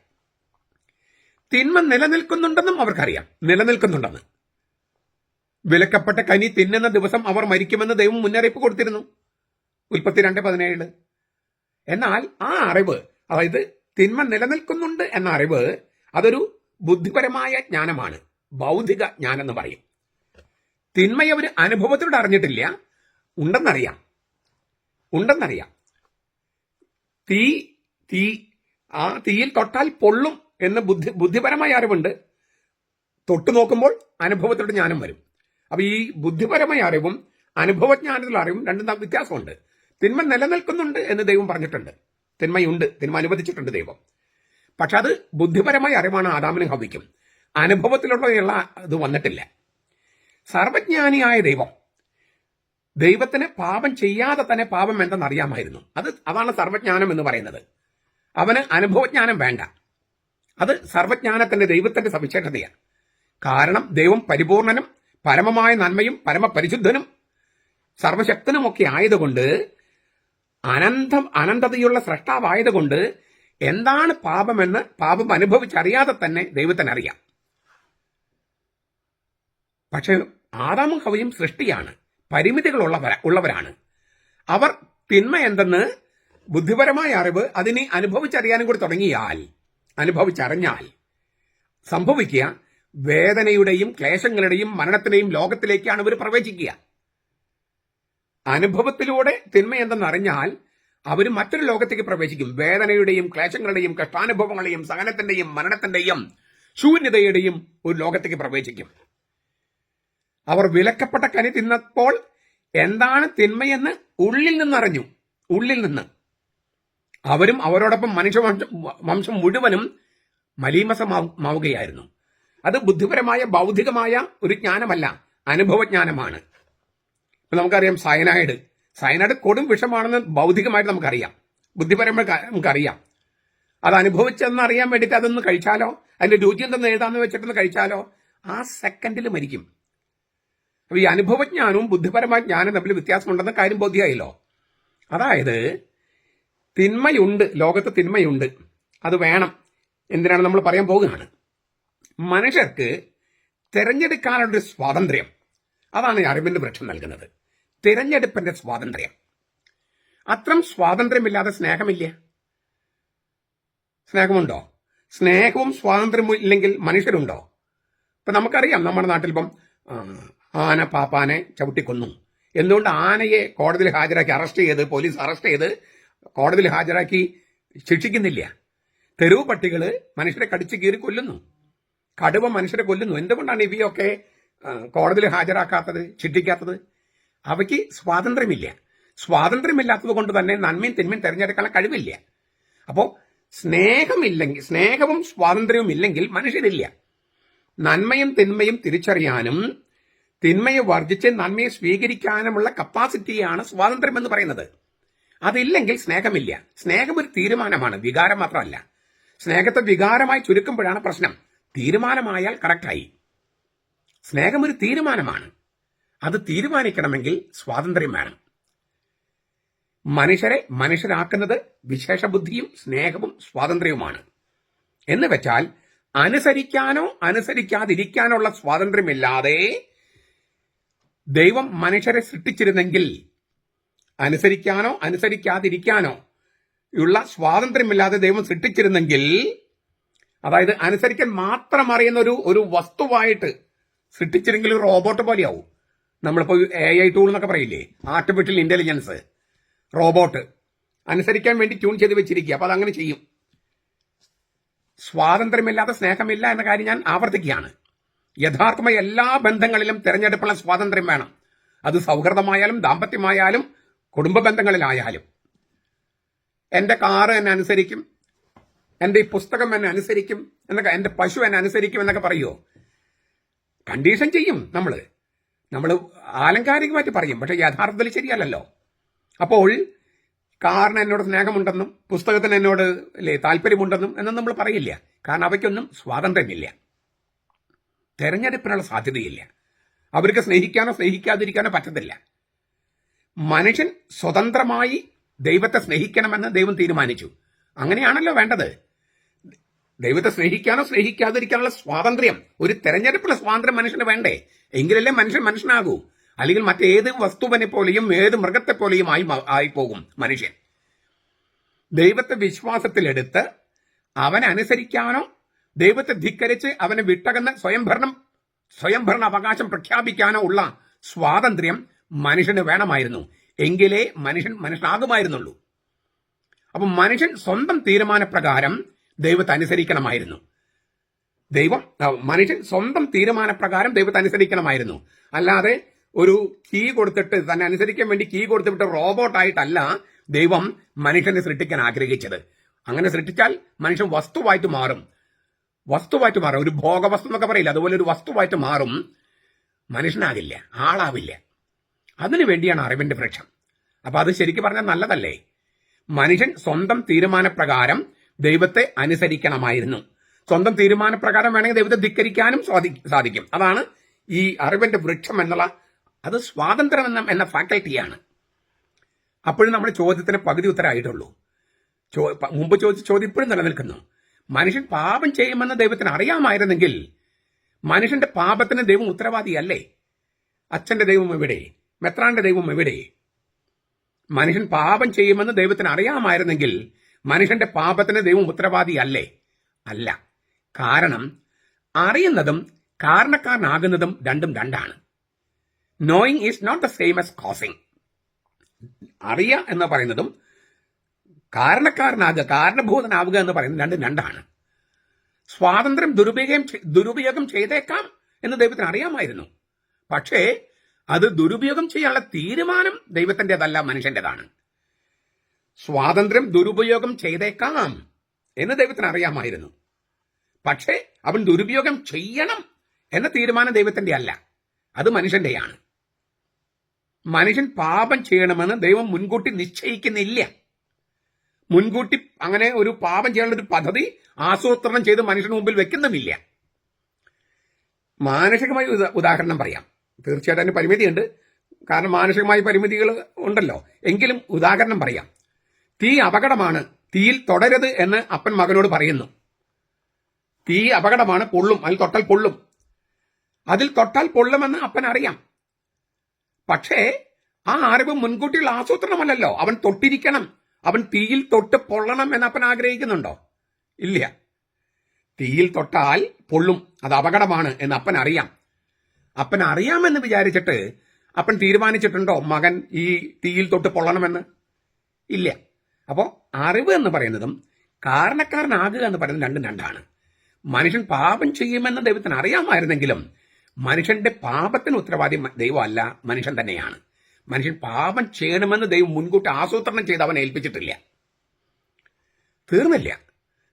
തിന്മ നിലനിൽക്കുന്നുണ്ടെന്നും അവർക്കറിയാം, നിലനിൽക്കുന്നുണ്ടെന്ന്. വിലക്കപ്പെട്ട കനി തിന്നുന്ന ദിവസം അവർ മരിക്കുമെന്ന് ദൈവം മുന്നറിയിപ്പ് കൊടുത്തിരുന്നു, ഉൽപ്പത്തി 2:17. എന്നാൽ ആ അറിവ്, അതായത് തിന്മ നിലനിൽക്കുന്നുണ്ട് എന്ന അറിവ്, അതൊരു ബുദ്ധിപരമായ ജ്ഞാനമാണ്, ബൗദ്ധിക ജ്ഞാനം എന്ന് പറയും. തിന്മയെ അവർ അനുഭവത്തിലൂടെ അറിഞ്ഞിട്ടില്ല, ഉണ്ടെന്നറിയാം. ആ തീയിൽ തൊട്ടാൽ പൊള്ളും എന്ന് ബുദ്ധിപരമായ അറിവുണ്ട്. തൊട്ടു നോക്കുമ്പോൾ അനുഭവത്തിലൂടെ ജ്ഞാനം വരും. അപ്പൊ ഈ ബുദ്ധിപരമായ അറിവും അനുഭവജ്ഞാനത്തിലുള്ള അറിവും രണ്ടും വ്യത്യാസമുണ്ട്. തിന്മ നിലനിൽക്കുന്നുണ്ട് എന്ന് ദൈവം പറഞ്ഞിട്ടുണ്ട്, തിന്മയുണ്ട്, തിന്മ അനുവദിച്ചിട്ടുണ്ട് ദൈവം. പക്ഷെ അത് ബുദ്ധിപരമായ അറിവാണ് ആദാമിനും ഹവ്വയ്ക്കും. അനുഭവത്തിലുള്ള ഇത് വന്നിട്ടില്ല. സർവജ്ഞാനിയായ ദൈവത്തിന് പാപം ചെയ്യാതെ തന്നെ പാപം എന്തെന്ന് അറിയാമായിരുന്നു. അതാണ് സർവജ്ഞാനം എന്ന് പറയുന്നത്. അവന് അനുഭവജ്ഞാനം വേണ്ട. അത് സർവജ്ഞാനത്തിന്റെ, ദൈവത്തിന്റെ സവിശേഷതയാണ്. കാരണം ദൈവം പരിപൂർണനും പരമമായ നന്മയും പരമപരിശുദ്ധനും സർവശക്തനുമൊക്കെ ആയതുകൊണ്ട്, അനന്തതയുള്ള സൃഷ്ടാവായതുകൊണ്ട് എന്താണ് പാപമെന്ന് പാപം അനുഭവിച്ചറിയാതെ തന്നെ ദൈവത്തിനറിയാം. പക്ഷെ ആദാമും ഹവ്വയും സൃഷ്ടിയാണ്, പരിമിതികൾ ഉള്ളവരാണ്. അവർ തിന്മ എന്തെന്ന് ബുദ്ധിപരമായ അറിവ് അതിനെ അനുഭവിച്ചറിയാനും കൂടി തുടങ്ങിയാൽ, അനുഭവിച്ചറിഞ്ഞാൽ സംഭവിക്കുക വേദനയുടെയും ക്ലേശങ്ങളുടെയും മരണത്തിന്റെയും ലോകത്തിലേക്കാണ് ഇവർ പ്രവേശിക്കുക. അനുഭവത്തിലൂടെ തിന്മ എന്തെന്നറിഞ്ഞാൽ അവർ മറ്റൊരു ലോകത്തേക്ക് പ്രവേശിക്കും. വേദനയുടെയും ക്ലേശങ്ങളുടെയും കഷ്ടാനുഭവങ്ങളുടെയും സഹനത്തിന്റെയും മരണത്തിന്റെയും ശൂന്യതയുടെയും ഒരു ലോകത്തേക്ക് പ്രവേശിക്കും. അവർ വിലക്കപ്പെട്ട കനി തിന്നപ്പോൾ എന്താണ് തിന്മയെന്ന് ഉള്ളിൽ നിന്നറിഞ്ഞു. ഉള്ളിൽ നിന്ന് അവരും അവരോടൊപ്പം മനുഷ്യവംശം മുഴുവനും മലീമസമാവുകയായിരുന്നു. അത് ബുദ്ധിപരമായ ബൗദ്ധികമായ ഒരു ജ്ഞാനമല്ല, അനുഭവജ്ഞാനമാണ്. ഇപ്പൊ നമുക്കറിയാം സയനൈഡ് കൊടും വിഷമാണെന്ന് ബൗദ്ധികമായിട്ട് നമുക്കറിയാം, ബുദ്ധിപരമായി നമുക്കറിയാം. അത് അനുഭവിച്ചെന്നറിയാൻ വേണ്ടിയിട്ട് അതൊന്ന് കഴിച്ചാലോ, അതിന്റെ രുചി എന്തെന്ന് എഴുതാന്ന് വെച്ചിട്ടൊന്ന് കഴിച്ചാലോ ആ സെക്കൻഡിൽ മരിക്കും. അപ്പൊ ഈ അനുഭവജ്ഞാനവും ബുദ്ധിപരമായ ജ്ഞാനം തമ്മിൽ വ്യത്യാസമുണ്ടെന്ന കാര്യം ബോധ്യമായല്ലോ. അതായത് തിന്മയുണ്ട്, ലോകത്ത് തിന്മയുണ്ട്, അത് വേണം. എന്തിനാണ് നമ്മൾ പറയാൻ പോകുകയാണ്. മനുഷ്യർക്ക് തിരഞ്ഞെടുക്കാനുള്ള സ്വാതന്ത്ര്യം, അതാണ് ഈ അറിവിന്റെ വൃക്ഷം നൽകുന്നത്. തിരഞ്ഞെടുപ്പിന്റെ സ്വാതന്ത്ര്യം. അത്തരം സ്വാതന്ത്ര്യമില്ലാതെ സ്നേഹമില്ല. സ്നേഹമുണ്ടോ? സ്നേഹവും സ്വാതന്ത്ര്യവും ഇല്ലെങ്കിൽ മനുഷ്യരുണ്ടോ? ഇപ്പൊ നമുക്കറിയാം, നമ്മുടെ നാട്ടിലിപ്പം ആന പാപ്പാനെ ചവിട്ടിക്കൊന്നു. എന്തുകൊണ്ട് ആനയെ കോടതിയിൽ ഹാജരാക്കി അറസ്റ്റ് ചെയ്ത്, പോലീസ് അറസ്റ്റ് ചെയ്ത് കോടതിയിൽ ഹാജരാക്കി ശിക്ഷിക്കുന്നില്ല? തെരുവ് പട്ടികള് മനുഷ്യരെ കടിച്ചു കീറി കൊല്ലുന്നു, കടുവ മനുഷ്യരെ കൊല്ലുന്നു. എന്തുകൊണ്ടാണ് ഇവയൊക്കെ കോടതിയിൽ ഹാജരാക്കാത്തത്, ശിക്ഷിക്കാത്തത്? അവയ്ക്ക് സ്വാതന്ത്ര്യമില്ല. സ്വാതന്ത്ര്യമില്ലാത്തത് കൊണ്ട് തന്നെ നന്മയും തിന്മയും തിരഞ്ഞെടുക്കാനുള്ള കഴിവില്ല. അപ്പോൾ സ്നേഹമില്ലെങ്കിൽ, സ്നേഹവും സ്വാതന്ത്ര്യവും ഇല്ലെങ്കിൽ മനുഷ്യരില്ല. നന്മയും തിന്മയും തിരിച്ചറിയാനും തിന്മയെ വർജിച്ച് നന്മയെ സ്വീകരിക്കാനുമുള്ള കപ്പാസിറ്റിയാണ് സ്വാതന്ത്ര്യം എന്ന് പറയുന്നത്. അതില്ലെങ്കിൽ സ്നേഹമില്ല. സ്നേഹം ഒരു തീരുമാനമാണ്, വികാരം മാത്രമല്ല. സ്നേഹത്തെ വികാരമായി ചുരുക്കുമ്പോഴാണ് പ്രശ്നം. തീരുമാനമായാൽ കറക്റ്റായി. സ്നേഹം ഒരു തീരുമാനമാണ്. അത് തീരുമാനിക്കണമെങ്കിൽ സ്വാതന്ത്ര്യം വേണം. മനുഷ്യരെ മനുഷ്യരാക്കുന്നത് വിശേഷബുദ്ധിയും സ്നേഹവും സ്വാതന്ത്ര്യവുമാണ്. എന്ന് വെച്ചാൽ അനുസരിക്കാനോ അനുസരിക്കാതിരിക്കാനോ ഉള്ള സ്വാതന്ത്ര്യമില്ലാതെ ദൈവം മനുഷ്യരെ സൃഷ്ടിച്ചിരുന്നെങ്കിൽ, അനുസരിക്കാനോ അനുസരിക്കാതിരിക്കാനോ ഉള്ള സ്വാതന്ത്ര്യമില്ലാതെ ദൈവം സൃഷ്ടിച്ചിരുന്നെങ്കിൽ, അതായത് അനുസരിക്കാൻ മാത്രം അറിയുന്ന ഒരു വസ്തുവായിട്ട് സൃഷ്ടിച്ചിരുന്നെങ്കിൽ ഒരു റോബോട്ട് പോലെയാവും. നമ്മളിപ്പോൾ AI ടൂൾ എന്നൊക്കെ പറയില്ലേ, ആർട്ടിഫിഷ്യൽ ഇന്റലിജൻസ് റോബോട്ട്, അനുസരിക്കാൻ വേണ്ടി ട്യൂൺ ചെയ്ത് വെച്ചിരിക്കുക. അപ്പൊ അതങ്ങനെ ചെയ്യും. സ്വാതന്ത്ര്യമില്ലാതെ സ്നേഹമില്ല എന്ന കാര്യം ഞാൻ ആവർത്തിക്കുകയാണ്. യഥാർത്ഥമായ എല്ലാ ബന്ധങ്ങളിലും തിരഞ്ഞെടുപ്പുള്ള സ്വാതന്ത്ര്യം വേണം. അത് സൗഹൃദമായാലും ദാമ്പത്യമായാലും കുടുംബ ബന്ധങ്ങളിലായാലും. എന്റെ കാറ് എന്നെ അനുസരിക്കും, എന്റെ ഈ പുസ്തകം എന്നെ അനുസരിക്കും എന്നൊക്കെ, എന്റെ പശു എന്നെ അനുസരിക്കും എന്നൊക്കെ പറയുമോ? കണ്ടീഷൻ ചെയ്യും. നമ്മൾ ആലങ്കാരികമായിട്ട് പറയും, പക്ഷെ യഥാർത്ഥത്തിൽ ശരിയല്ലല്ലോ. അപ്പോൾ കാറിന് എന്നോട് സ്നേഹമുണ്ടെന്നും പുസ്തകത്തിന് എന്നോട് താല്പര്യമുണ്ടെന്നും എന്നും നമ്മൾ പറയില്ല. കാരണം അവയ്ക്കൊന്നും സ്വാതന്ത്ര്യമില്ല, തെരഞ്ഞെടുപ്പിനുള്ള സാധ്യതയില്ല. അവർക്ക് സ്നേഹിക്കാനോ സ്നേഹിക്കാതിരിക്കാനോ പറ്റത്തില്ല. മനുഷ്യൻ സ്വതന്ത്രമായി ദൈവത്തെ സ്നേഹിക്കണമെന്ന് ദൈവം തീരുമാനിച്ചു. അങ്ങനെയാണല്ലോ വേണ്ടത്. ദൈവത്തെ സ്നേഹിക്കാനോ സ്നേഹിക്കാതിരിക്കാനുള്ള സ്വാതന്ത്ര്യം, ഒരു തെരഞ്ഞെടുപ്പുള്ള സ്വാതന്ത്ര്യം മനുഷ്യന് വേണ്ടേ? എങ്കിലല്ലേ മനുഷ്യനാകൂ. അല്ലെങ്കിൽ മറ്റേത് വസ്തുവിനെ പോലെയും ഏത് മൃഗത്തെ പോലെയും ആയി പോകും മനുഷ്യൻ. ദൈവത്തെ വിശ്വാസത്തിലെടുത്ത് അവനെ അനുസരിക്കാനോ ദൈവത്തെ ധിക്കരിച്ച് അവനെ വിട്ടകന്ന് സ്വയംഭരണ അവകാശം പ്രഖ്യാപിക്കാനോ ഉള്ള സ്വാതന്ത്ര്യം മനുഷ്യന് വേണമായിരുന്നു. എങ്കിലേ മനുഷ്യനാകുമായിരുന്നുള്ളൂ. അപ്പൊ മനുഷ്യൻ സ്വന്തം തീരുമാനപ്രകാരം ദൈവത്തെ അനുസരിക്കണമായിരുന്നു. മനുഷ്യൻ സ്വന്തം തീരുമാനപ്രകാരം ദൈവത്തെ അനുസരിക്കണമായിരുന്നു. അല്ലാതെ ഒരു കീ കൊടുത്തിട്ട്, തന്നെ അനുസരിക്കാൻ വേണ്ടി കീ കൊടുത്തിട്ട് റോബോട്ടായിട്ടല്ല ദൈവം മനുഷ്യനെ സൃഷ്ടിക്കാൻ ആഗ്രഹിച്ചത്. അങ്ങനെ സൃഷ്ടിച്ചാൽ മനുഷ്യൻ വസ്തുവായിട്ട് മാറും. ഒരു ഭോഗവസ്തു എന്നൊക്കെ പറയില്ല, അതുപോലെ ഒരു വസ്തുവായിട്ട് മാറും. മനുഷ്യനാകില്ല, ആളാവില്ല. അതിനു വേണ്ടിയാണ് അറിവിന്റെ വൃക്ഷം. അപ്പൊ അത് ശരിക്കും പറഞ്ഞാൽ നല്ലതല്ലേ? മനുഷ്യൻ സ്വന്തം തീരുമാനപ്രകാരം ദൈവത്തെ അനുസരിക്കണമായിരുന്നു. സ്വന്തം തീരുമാനപ്രകാരം വേണമെങ്കിൽ ദൈവത്തെ ധിക്കരിക്കാനും സാധിക്കും. അതാണ് ഈ അറിവിന്റെ വൃക്ഷം എന്നുള്ള അത് സ്വാതന്ത്ര്യം എന്ന ഫാക്കൽറ്റിയാണ്. അപ്പോഴും നമ്മുടെ ചോദ്യത്തിന് പകുതി ഉത്തരമായിട്ടുള്ളൂ. മുമ്പ് ചോദിച്ച ചോദ്യം ഇപ്പോഴും നിലനിൽക്കുന്നു. മനുഷ്യൻ പാപം ചെയ്യുമെന്ന് ദൈവത്തിന് അറിയാമായിരുന്നെങ്കിൽ മനുഷ്യന്റെ പാപത്തിന് ദൈവം ഉത്തരവാദിയല്ലേ? അച്ഛന്റെ ദൈവം എവിടെ? മെത്രാന്റെ ദൈവം എവിടെ? മനുഷ്യൻ പാപം ചെയ്യുമെന്ന് ദൈവത്തിന് അറിയാമായിരുന്നെങ്കിൽ മനുഷ്യന്റെ പാപത്തിന് ദൈവം ഉത്തരവാദിയല്ലേ? അല്ല. കാരണം അറിയുന്നതും കാരണക്കാരനാകുന്നതും രണ്ടും രണ്ടാണ്. Knowing is not the same as causing. അറിയുക എന്ന് പറയുന്നതും കാരണഭൂതനാവുക എന്ന് പറയുന്നത് രണ്ടും രണ്ടാണ്. സ്വാതന്ത്ര്യം ദുരുപയോഗം ചെയ്തേക്കാം എന്ന് ദൈവത്തിന് അറിയാമായിരുന്നു. പക്ഷേ അത് ദുരുപയോഗം ചെയ്യാനുള്ള തീരുമാനം ദൈവത്തിൻ്റെതല്ല, മനുഷ്യൻ്റെതാണ്. സ്വാതന്ത്ര്യം ദുരുപയോഗം ചെയ്തേക്കാം എന്ന് ദൈവത്തിന് അറിയാമായിരുന്നു. പക്ഷേ അവൻ ദുരുപയോഗം ചെയ്യണം എന്ന തീരുമാനം ദൈവത്തിന്റെ അല്ല, അത് മനുഷ്യന്റെയാണ്. മനുഷ്യൻ പാപം ചെയ്യണമെന്ന് ദൈവം മുൻകൂട്ടി നിശ്ചയിക്കുന്നില്ല. മുൻകൂട്ടി അങ്ങനെ ഒരു പാപം ചെയ്യാനുള്ള ഒരു പദ്ധതി ആസൂത്രണം ചെയ്ത് മനുഷ്യന് മുമ്പിൽ വെക്കുന്നുമില്ല. മാനസികമായി ഉദാഹരണം പറയാം. തീർച്ചയായിട്ടും അതിന് പരിമിതിയുണ്ട്, കാരണം മാനസികമായ പരിമിതികൾ ഉണ്ടല്ലോ. എങ്കിലും ഉദാഹരണം പറയാം. തീ അപകടമാണ്, തീയിൽ തൊടരുത് എന്ന് അപ്പൻ മകനോട് പറയുന്നു. തീ അപകടമാണ്, പൊള്ളും, അതിൽ തൊട്ടാൽ പൊള്ളും. അതിൽ തൊട്ടാൽ പൊള്ളുമെന്ന് അപ്പൻ അറിയാം. പക്ഷേ ആ അറിവ് മുൻകൂട്ടിയുള്ള ആസൂത്രണമല്ലല്ലോ. അവൻ തൊട്ടിരിക്കണം, അവൻ തീയിൽ തൊട്ട് പൊള്ളണം എന്ന് അപ്പൻ ആഗ്രഹിക്കുന്നുണ്ടോ? ഇല്ല. തീയിൽ തൊട്ടാൽ പൊള്ളും, അത് അപകടമാണ് എന്ന് അപ്പൻ അറിയാം. അപ്പൻ അറിയാമെന്ന് വിചാരിച്ചിട്ട് അപ്പൻ തീരുമാനിച്ചിട്ടുണ്ടോ മകൻ ഈ തീയിൽ തൊട്ട് പൊള്ളണമെന്ന്? ഇല്ല. അപ്പോൾ അറിവ് എന്ന് പറയുന്നതും കാരണക്കാരനാകുക എന്ന് പറയുന്നത് രണ്ടും രണ്ടാണ്. മനുഷ്യൻ പാപം ചെയ്യുമെന്ന് ദൈവത്തിന് അറിയാമായിരുന്നെങ്കിലും മനുഷ്യന്റെ പാപത്തിന് ഉത്തരവാദി ദൈവമല്ല, മനുഷ്യൻ തന്നെയാണ്. മനുഷ്യൻ പാപം ചെയ്യണമെന്ന് ദൈവം മുൻകൂട്ടി ആസൂത്രണം ചെയ്ത് അവനെ ഏൽപ്പിച്ചിട്ടില്ല. തീർന്നില്ല.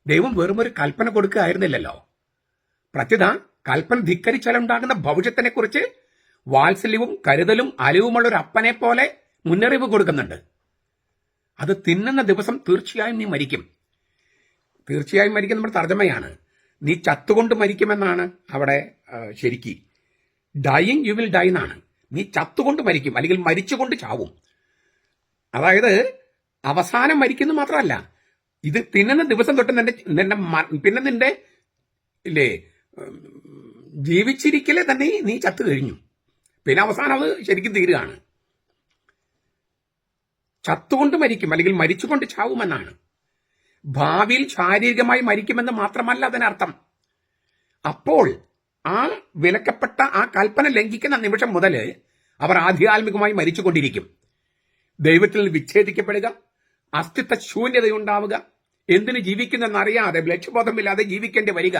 ദൈവം വെറുമൊരു കൽപ്പന കൊടുക്കുകയായിരുന്നില്ലല്ലോ. പ്രത്യുത കൽപ്പന ധിക്കരിച്ചാലുണ്ടാകുന്ന ഭവിഷ്യത്തിനെ കുറിച്ച് വാത്സല്യവും കരുതലും അലിവുമുള്ള ഒരു അപ്പനെ പോലെ മുന്നറിയിപ്പ് കൊടുക്കുന്നുണ്ട്. അത് തിന്നുന്ന ദിവസം തീർച്ചയായും നീ മരിക്കും. തീർച്ചയായും മരിക്കും നമ്മുടെ തർജ്ജമയാണ്. നീ ചത്തുകൊണ്ട് മരിക്കുമെന്നാണ് അവിടെ ശരിക്ക്. ഡൈയിങ് യു വിൽ ഡൈ എന്നാണ്. നീ ചത്തുകൊണ്ട് മരിക്കും, അല്ലെങ്കിൽ മരിച്ചുകൊണ്ട് ചാവും. അതായത് അവസാനം മരിക്കുന്നു മാത്രമല്ല, ഇത് തിന്നുന്ന ദിവസം തൊട്ട് പിന്നെ നിന്റെ ഇല്ലേ ജീവിച്ചിരിക്കലേ തന്നെ നീ ചത്തു കഴിഞ്ഞു. പിന്നെ അവസാനം അത് ശരിക്കും തീരുകയാണ്. ചത്തുകൊണ്ട് മരിക്കും, അല്ലെങ്കിൽ മരിച്ചുകൊണ്ട് ചാവുമെന്നാണ്. ഭാവിയിൽ ശാരീരികമായി മരിക്കുമെന്ന് മാത്രമല്ല അതിനർത്ഥം. അപ്പോൾ ആ വിലക്കപ്പെട്ട ആ കൽപ്പന ലംഘിക്കുന്ന നിമിഷം മുതൽ അവർ ആധ്യാത്മികമായി മരിച്ചുകൊണ്ടിരിക്കും. ദൈവത്തിൽ വിച്ഛേദിക്കപ്പെടുക, അസ്തിത്വ ശൂന്യതയുണ്ടാവുക, എന്തിനു ജീവിക്കുന്നെന്നറിയാതെ ലക്ഷ്യബോധമില്ലാതെ ജീവിക്കേണ്ടി വരിക.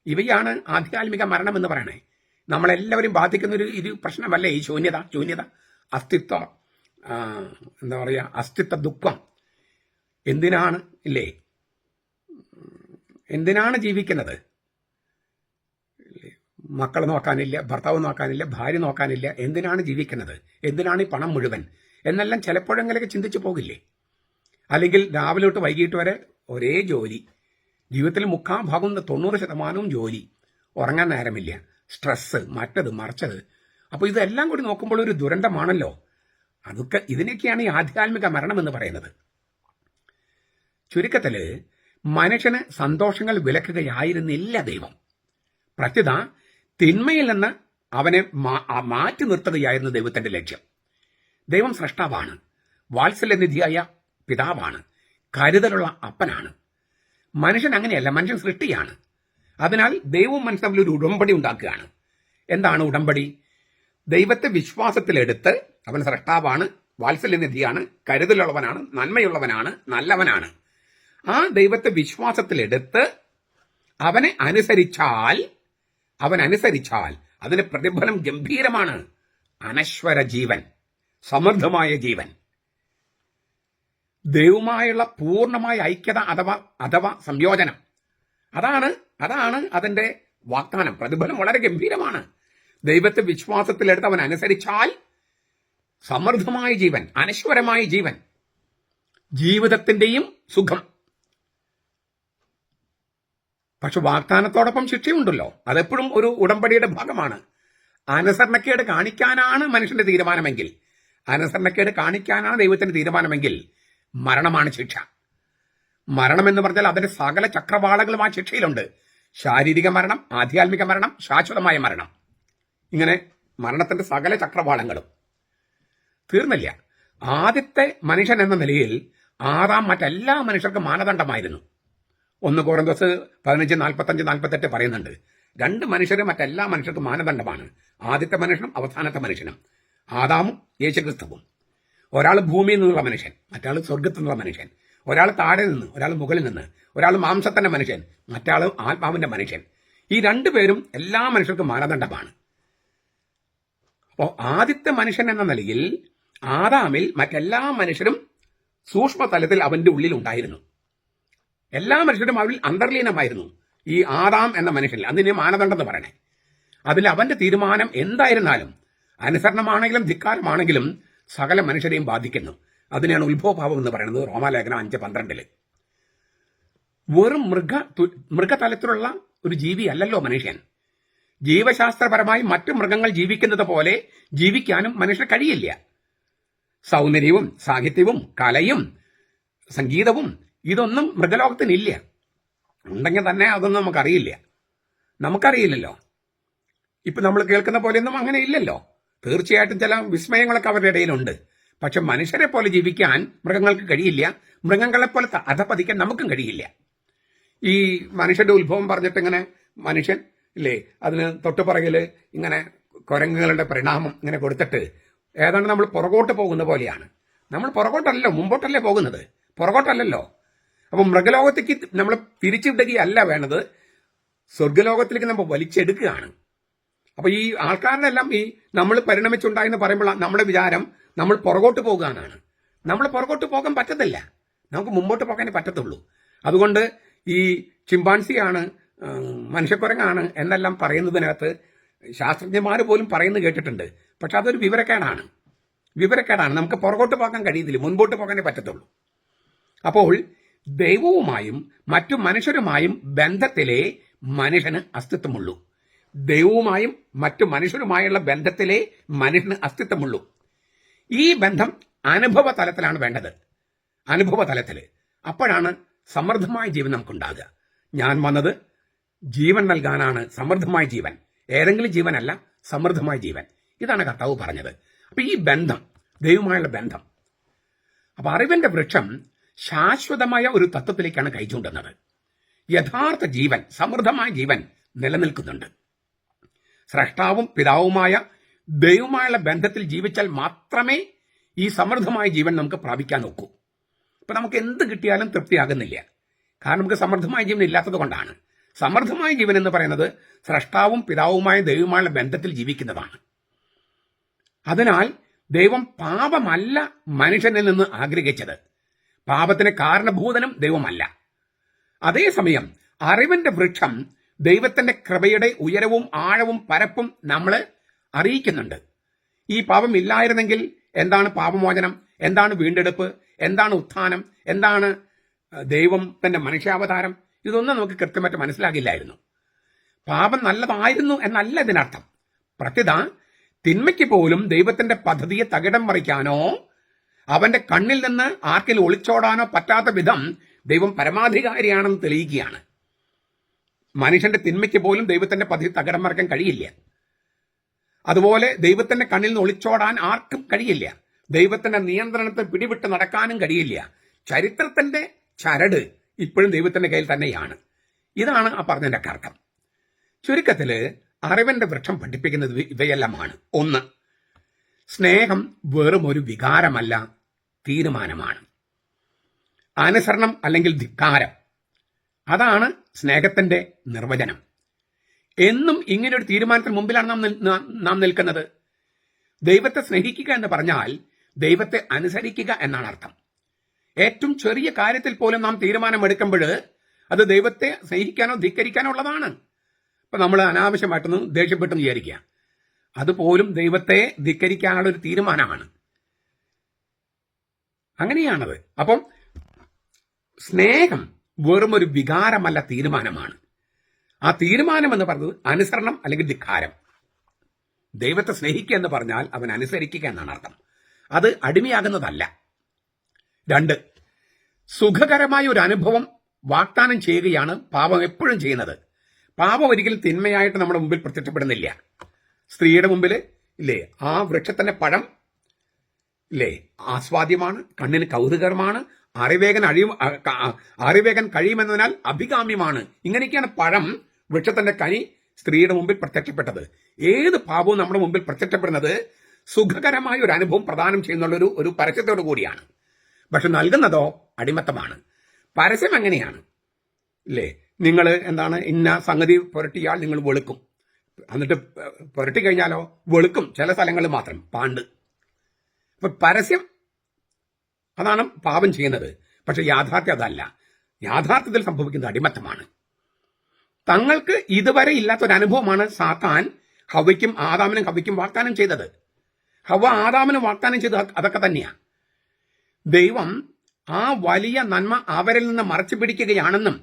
ഇവയാണ് ആധ്യാത്മിക മരണം എന്ന് പറയണേ. നമ്മളെല്ലാവരും ബാധിക്കുന്ന ഒരു പ്രശ്നമല്ലേ ഈ ശൂന്യത, അസ്തിത്വ എന്താ പറയുക, അസ്തിത്വ ദുഃഖം. എന്തിനാണ് ഇല്ലേ, എന്തിനാണ് ജീവിക്കുന്നത്? മക്കളെ നോക്കാനില്ല, ഭർത്താവ് നോക്കാനില്ല, ഭാര്യ നോക്കാനില്ല. എന്തിനാണ് ജീവിക്കുന്നത്? എന്തിനാണ് ഈ പണം മുഴുവൻ എന്നെല്ലാം ചിലപ്പോഴെങ്കിലൊക്കെ ചിന്തിച്ചു പോകില്ലേ? അല്ലെങ്കിൽ രാവിലെ തൊട്ട് വൈകിട്ട് വരെ ഒരേ ജോലി, ജീവിതത്തിൽ 90% ജോലി, ഉറങ്ങാൻ നേരമില്ല, സ്ട്രെസ്, മറ്റത് മറിച്ചത്. അപ്പോൾ ഇതെല്ലാം കൂടി നോക്കുമ്പോൾ ഒരു ദുരന്തമാണല്ലോ. ഇതിനൊക്കെയാണ് ഈ ആധ്യാത്മിക മരണം എന്ന് പറയുന്നത്. ചുരുക്കത്തില് മനുഷ്യന് സന്തോഷങ്ങൾ വിലക്കുകയായിരുന്നില്ല ദൈവം. പ്രത്യുത തിന്മയിൽ നിന്ന് അവനെ മാറ്റി നിർത്തുകയായിരുന്നു ദൈവത്തിന്റെ ലക്ഷ്യം. ദൈവം സ്രഷ്ടാവാണ്, വാത്സല്യനിധിയായ പിതാവാണ്, കരുതലുള്ള അപ്പനാണ്. മനുഷ്യൻ അങ്ങനെയല്ല, മനുഷ്യൻ സൃഷ്ടിയാണ്. അതിനാൽ ദൈവവും മനുഷ്യൻ തമ്മിൽ ഒരു ഉടമ്പടി ഉണ്ടാക്കുകയാണ്. എന്താണ് ഉടമ്പടി? ദൈവത്തെ വിശ്വാസത്തിലെടുത്ത്, അവൻ സ്രഷ്ടാവാണ്, വാത്സല്യനിധിയാണ്, കരുതലുള്ളവനാണ്, നന്മയുള്ളവനാണ്, നല്ലവനാണ്. ആ ദൈവത്തെ വിശ്വാസത്തിലെടുത്ത് അവനെ അനുസരിച്ചാൽ അതിന് പ്രതിഫലം ഗംഭീരമാണ്. അനശ്വര ജീവൻ, സമൃദ്ധമായ ജീവൻ, ദൈവവുമായുള്ള പൂർണ്ണമായ ഐക്യത അഥവാ സംയോജനം. അതാണ് അതിന്റെ വാഗ്ദാനം. പ്രതിഫലം വളരെ ഗംഭീരമാണ്. ദൈവത്തെ വിശ്വാസത്തിലെടുത്ത് അവൻ അനുസരിച്ചാൽ സമൃദ്ധമായ ജീവൻ, അനശ്വരമായ ജീവൻ, ജീവിതത്തിന്റെയും സുഖം. പക്ഷെ വാഗ്ദാനത്തോടൊപ്പം ശിക്ഷയുണ്ടല്ലോ. അതെപ്പോഴും ഒരു ഉടമ്പടിയുടെ ഭാഗമാണ്. അനുസരണക്കേട് കാണിക്കാനാണ് മനുഷ്യന്റെ തീരുമാനമെങ്കിൽ, അനുസരണക്കേട് കാണിക്കാനാണ് ദൈവത്തിന്റെ തീരുമാനമെങ്കിൽ മരണമാണ് ശിക്ഷ. മരണം എന്ന് പറഞ്ഞാൽ അതിന്റെ സകല ചക്രവാളങ്ങളും ആ ശിക്ഷയിലുണ്ട്. ശാരീരിക മരണം, ആധ്യാത്മിക മരണം, ശാശ്വതമായ മരണം. ഇങ്ങനെ മരണത്തിന്റെ സകല ചക്രവാളങ്ങളും. തീർന്നില്ല. ആദ്യത്തെ മനുഷ്യൻ എന്ന നിലയിൽ ആദാം മറ്റെല്ലാ മനുഷ്യർക്കും മാനദണ്ഡമായിരുന്നു. 1 കൊരിന്ത്യസ് 15:45-48 പറയുന്നുണ്ട്. 2 മനുഷ്യരും മറ്റെല്ലാ മനുഷ്യർക്കും മാനദണ്ഡമാണ്. ആദ്യത്തെ മനുഷ്യനും അവസാനത്തെ മനുഷ്യനും, ആദാമും യേശുക്രിസ്തുവും. ഒരാൾ ഭൂമിയിൽ നിന്നുള്ള മനുഷ്യൻ, മറ്റാൾ സ്വർഗത്തിൽ നിന്നുള്ള മനുഷ്യൻ. ഒരാൾ താഴെ നിന്ന്, ഒരാൾ മുകളിൽ നിന്ന്. ഒരാൾ മാംസത്തിന്റെ മനുഷ്യൻ, മറ്റാൾ ആത്മാവിന്റെ മനുഷ്യൻ. ഈ 2 പേരും എല്ലാ മനുഷ്യർക്കും മാനദണ്ഡമാണ്. അപ്പോൾ ആദ്യത്തെ മനുഷ്യൻ എന്ന നിലയിൽ ആദാമിൽ മറ്റെല്ലാ മനുഷ്യരും സൂക്ഷ്മതലത്തിൽ അവന്റെ ഉള്ളിൽ ഉണ്ടായിരുന്നു. എല്ലാ മനുഷ്യരും അവരിൽ അന്തർലീനമായിരുന്നു. ഈ ആദാം എന്ന മനുഷ്യനിൽ അതിനെ മാനദണ്ഡം എന്ന് പറയണേ. അതിൽ അവന്റെ തീരുമാനം എന്തായിരുന്നാലും, അനുസരണമാണെങ്കിലും ധിക്കാരമാണെങ്കിലും സകല മനുഷ്യരെയും ബാധിക്കുന്നു. അതിനെയാണ് ഉത്ഭവഭാവം എന്ന് പറയുന്നത്. റോമാലേഖനം 5:12. വെറും മൃഗതലത്തിലുള്ള ഒരു ജീവി അല്ലല്ലോ മനുഷ്യൻ. ജീവശാസ്ത്രപരമായി മറ്റു മൃഗങ്ങൾ ജീവിക്കുന്നത് പോലെ ജീവിക്കാനും മനുഷ്യന് കഴിയില്ല. സൗന്ദര്യവും സാഹിത്യവും കലയും സംഗീതവും ഇതൊന്നും മൃഗലോകത്തിനില്ല. ഉണ്ടെങ്കിൽ തന്നെ അതൊന്നും നമുക്കറിയില്ലല്ലോ. ഇപ്പൊ നമ്മൾ കേൾക്കുന്ന പോലെയൊന്നും അങ്ങനെ ഇല്ലല്ലോ. തീർച്ചയായിട്ടും ചില വിസ്മയങ്ങളൊക്കെ അവരുടെ ഇടയിലുണ്ട്. പക്ഷെ മനുഷ്യരെ പോലെ ജീവിക്കാൻ മൃഗങ്ങൾക്ക് കഴിയില്ല. മൃഗങ്ങളെ പോലെ അധപതിക്കാൻ നമുക്കും കഴിയില്ല. ഈ മനുഷ്യന്റെ ഉത്ഭവം പറഞ്ഞിട്ട് ഇങ്ങനെ മനുഷ്യൻ ഇല്ലേ, അതിന് തൊട്ടുപുറകില് ഇങ്ങനെ കുരങ്ങുകളുടെ പരിണാമം ഇങ്ങനെ കൊടുത്തിട്ട് ഏതാണ്ട് നമ്മൾ പുറകോട്ട് പോകുന്ന പോലെയാണ്. നമ്മൾ പുറകോട്ടല്ലോ, മുമ്പോട്ടല്ലേ പോകുന്നത്, പുറകോട്ടല്ലല്ലോ. അപ്പം മൃഗലോകത്തേക്ക് നമ്മൾ തിരിച്ചുവിടുകയല്ല വേണ്ടത്, സ്വർഗലോകത്തിലേക്ക് നമ്മൾ വലിച്ചെടുക്കുകയാണ്. അപ്പൊ ഈ ആൾക്കാരുടെ എല്ലാം ഈ നമ്മൾ പരിണമിച്ചുണ്ടായെന്ന് പറയുമ്പോൾ നമ്മുടെ വിചാരം നമ്മൾ പുറകോട്ട് പോകാനാണ്. നമ്മൾ പുറകോട്ട് പോകാൻ പറ്റത്തില്ല, നമുക്ക് മുമ്പോട്ട് പോകാനേ പറ്റത്തുള്ളൂ. അതുകൊണ്ട് ഈ ചിമ്പാൻസിയാണ്, മനുഷ്യക്കുരങ്ങാണ് എന്നെല്ലാം പറയുന്നതിനകത്ത് ശാസ്ത്രജ്ഞന്മാർ പോലും പറയുന്നത് കേട്ടിട്ടുണ്ട്. പക്ഷെ അതൊരു വിവരക്കേടാണ്. നമുക്ക് പുറകോട്ട് പോകാൻ കഴിയത്തില്ല, മുൻപോട്ട് പോകാനേ പറ്റത്തുള്ളൂ. അപ്പോൾ ദൈവവുമായും മറ്റു മനുഷ്യരുമായും ബന്ധത്തിലേ മനുഷ്യന് അസ്തിത്വമുള്ളൂ. ദൈവവുമായും മറ്റു മനുഷ്യരുമായുള്ള ബന്ധത്തിലേ മനുഷ്യന് അസ്തിത്വമുള്ളൂ. ഈ ബന്ധം അനുഭവ തലത്തിലാണ് വേണ്ടത്. അനുഭവ തലത്തിൽ അപ്പോഴാണ് സമൃദ്ധമായ ജീവൻ നമുക്കുണ്ടാകുക. ഞാൻ വന്നത് ജീവൻ നൽകാനാണ്, സമൃദ്ധമായ ജീവൻ. ഏതെങ്കിലും ജീവനല്ല, സമൃദ്ധമായ ജീവൻ. ഇതാണ് കർത്താവ് പറഞ്ഞത്. അപ്പൊ ഈ ബന്ധം, ദൈവവുമായുള്ള ബന്ധം. അപ്പൊ അറിവിന്റെ വൃക്ഷം ശാശ്വതമായ ഒരു തത്വത്തിലേക്കാണ് കൈ ചൂണ്ടുന്നത്. യഥാർത്ഥ ജീവൻ, സമൃദ്ധമായ ജീവൻ നിലനിൽക്കുന്നുണ്ട്. സ്രഷ്ടാവും പിതാവുമായ ദൈവവുമായുള്ള ബന്ധത്തിൽ ജീവിച്ചാൽ മാത്രമേ ഈ സമൃദ്ധമായ ജീവൻ നമുക്ക് പ്രാപിക്കാൻ നോക്കൂ. ഇപ്പൊ നമുക്ക് എന്ത് കിട്ടിയാലും തൃപ്തിയാകുന്നില്ല. കാരണം നമുക്ക് സമൃദ്ധമായ ജീവൻ ഇല്ലാത്തത് കൊണ്ടാണ്. സമൃദ്ധമായ ജീവൻ എന്ന് പറയുന്നത് സ്രഷ്ടാവും പിതാവുമായ ദൈവവുമായുള്ള ബന്ധത്തിൽ ജീവിക്കുന്നതാണ്. അതിനാൽ ദൈവം പാപമല്ല മനുഷ്യനിൽ നിന്ന് ആഗ്രഹിച്ചത്. പാപത്തിന് കാരണഭൂതനും ദൈവമല്ല. അതേസമയം അറിവിന്റെ വൃക്ഷം ദൈവത്തിന്റെ കൃപയുടെ ഉയരവും ആഴവും പരപ്പും നമ്മളെ അറിയിക്കുന്നുണ്ട്. ഈ പാപം ഇല്ലായിരുന്നെങ്കിൽ എന്താണ് പാപമോചനം, എന്താണ് വീണ്ടെടുപ്പ്, എന്താണ് ഉത്ഥാനം, എന്താണ് ദൈവം തന്റെ മനുഷ്യാവതാരം, ഇതൊന്നും നമുക്ക് കൃത്യമായിട്ട് മനസ്സിലാകില്ലായിരുന്നു. പാപം നല്ലതായിരുന്നു എന്നല്ല ഇതിനർത്ഥം. പ്രത്യുത തിന്മയ്ക്ക് പോലും ദൈവത്തിന്റെ പദ്ധതിയെ തകിടം മറിക്കാനോ അവന്റെ കണ്ണിൽ നിന്ന് ആർക്കിൽ ഒളിച്ചോടാനോ പറ്റാത്ത വിധം ദൈവം പരമാധികാരിയാണെന്ന് തെളിയിക്കുകയാണ്. മനുഷ്യന്റെ തിന്മയ്ക്ക് പോലും ദൈവത്തിന്റെ പദ്ധതി തകിടം മറിക്കാൻ കഴിയില്ല. അതുപോലെ ദൈവത്തിന്റെ കണ്ണിൽ നിന്ന് ഒളിച്ചോടാൻ ആർക്കും കഴിയില്ല. ദൈവത്തിന്റെ നിയന്ത്രണത്തിൽ പിടിവിട്ട് നടക്കാനും കഴിയില്ല. ചരിത്രത്തിന്റെ ചരട് ഇപ്പോഴും ദൈവത്തിന്റെ കയ്യിൽ തന്നെയാണ്. ഇതാണ് ആ പറഞ്ഞതിന്റെ അർത്ഥം. ചുരുക്കത്തില് അറിവിന്റെ വൃക്ഷം പഠിപ്പിക്കുന്നത് ഇവയെല്ലാമാണ്. 1, സ്നേഹം വെറും ഒരു വികാരമല്ല, തീരുമാനമാണ്. അനുസരണം അല്ലെങ്കിൽ ധിക്കാരം, അതാണ് സ്നേഹത്തിന്റെ നിർവചനം. എന്നും ഇങ്ങനൊരു തീരുമാനത്തിന് മുമ്പിലാണ് നാം നിൽക്കുന്നത്. ദൈവത്തെ സ്നേഹിക്കുക എന്ന് പറഞ്ഞാൽ ദൈവത്തെ അനുസരിക്കുക എന്നാണ് അർത്ഥം. ഏറ്റവും ചെറിയ കാര്യത്തിൽ പോലും നാം തീരുമാനമെടുക്കുമ്പോൾ അത് ദൈവത്തെ സ്നേഹിക്കാനോ ധിക്കരിക്കാനോ ഉള്ളതാണ്. ഇപ്പൊ നമ്മൾ അനാവശ്യമായിട്ടൊന്നും ദേഷ്യപ്പെട്ടെന്ന് വിചാരിക്കുക, അതുപോലും ദൈവത്തെ ധിക്കരിക്കാനുള്ള ഒരു തീരുമാനമാണ്. അങ്ങനെയാണത്. അപ്പം സ്നേഹം വെറും ഒരു വികാരമല്ല, തീരുമാനമാണ്. ആ തീരുമാനം എന്ന് പറയുന്നത് അനുസരണം അല്ലെങ്കിൽ ധിക്കാരം. ദൈവത്തെ സ്നേഹിക്കുക എന്ന് പറഞ്ഞാൽ അവൻ അനുസരിക്കുക എന്നാണ് അർത്ഥം. അത് അടിമയാകുന്നതല്ല. 2, സുഖകരമായ ഒരു അനുഭവം വാഗ്ദാനം ചെയ്യുകയാണ് പാപം എപ്പോഴും ചെയ്യുന്നത്. പാപം ഒരിക്കലും തിന്മയായിട്ട് നമ്മുടെ മുമ്പിൽ പ്രത്യക്ഷപ്പെടുന്നില്ല. സ്ത്രീയുടെ മുമ്പിൽ ഇല്ലേ ആ വൃക്ഷത്തിന്റെ പഴം ഇല്ലേ ആസ്വാദ്യമാണ്, കണ്ണിന് കൗതുകരമാണ്, അറിവേഗൻ കഴിയുമെന്നതിനാൽ അഭികാമ്യമാണ്. ഇങ്ങനെയൊക്കെയാണ് പഴം, വൃക്ഷത്തിന്റെ കനി സ്ത്രീയുടെ മുമ്പിൽ പ്രത്യക്ഷപ്പെട്ടത്. ഏത് പാപവും നമ്മുടെ മുമ്പിൽ പ്രത്യക്ഷപ്പെടുന്നത് സുഖകരമായ ഒരു അനുഭവം പ്രദാനം ചെയ്യുന്നുള്ള ഒരു പരസ്യത്തോടു കൂടിയാണ്. പക്ഷെ നൽകുന്നതോ അടിമത്തമാണ്. പരസ്യം എങ്ങനെയാണ് ഇല്ലേ? നിങ്ങൾ ഇന്ന സംഗതി പുരട്ടിയാൽ നിങ്ങൾ വെളുക്കും, എന്നിട്ട് പുരട്ടി കഴിഞ്ഞാലോ വെളുക്കും ചില സ്ഥലങ്ങളിൽ മാത്രം പാണ്ട്. അപ്പൊ പരസ്യം അതാണ് പാപം ചെയ്യുന്നത്. പക്ഷെ യാഥാർത്ഥ്യം അതല്ല. യാഥാർത്ഥ്യത്തിൽ സംഭവിക്കുന്നത് അടിമത്തമാണ്. തങ്ങൾക്ക് ഇതുവരെ ഇല്ലാത്തൊരു അനുഭവമാണ് സാത്താൻ ആദാമിനും ഹവ്വയ്ക്കും വാഗ്ദാനം ചെയ്തത്. ഹവ്വ ആദാമിനും വാഗ്ദാനം ചെയ്തത് അതൊക്കെ തന്നെയാണ്. ദൈവം ആ വലിയ നന്മ അവരിൽ നിന്ന് മറച്ചു പിടിക്കുകയാണെന്നും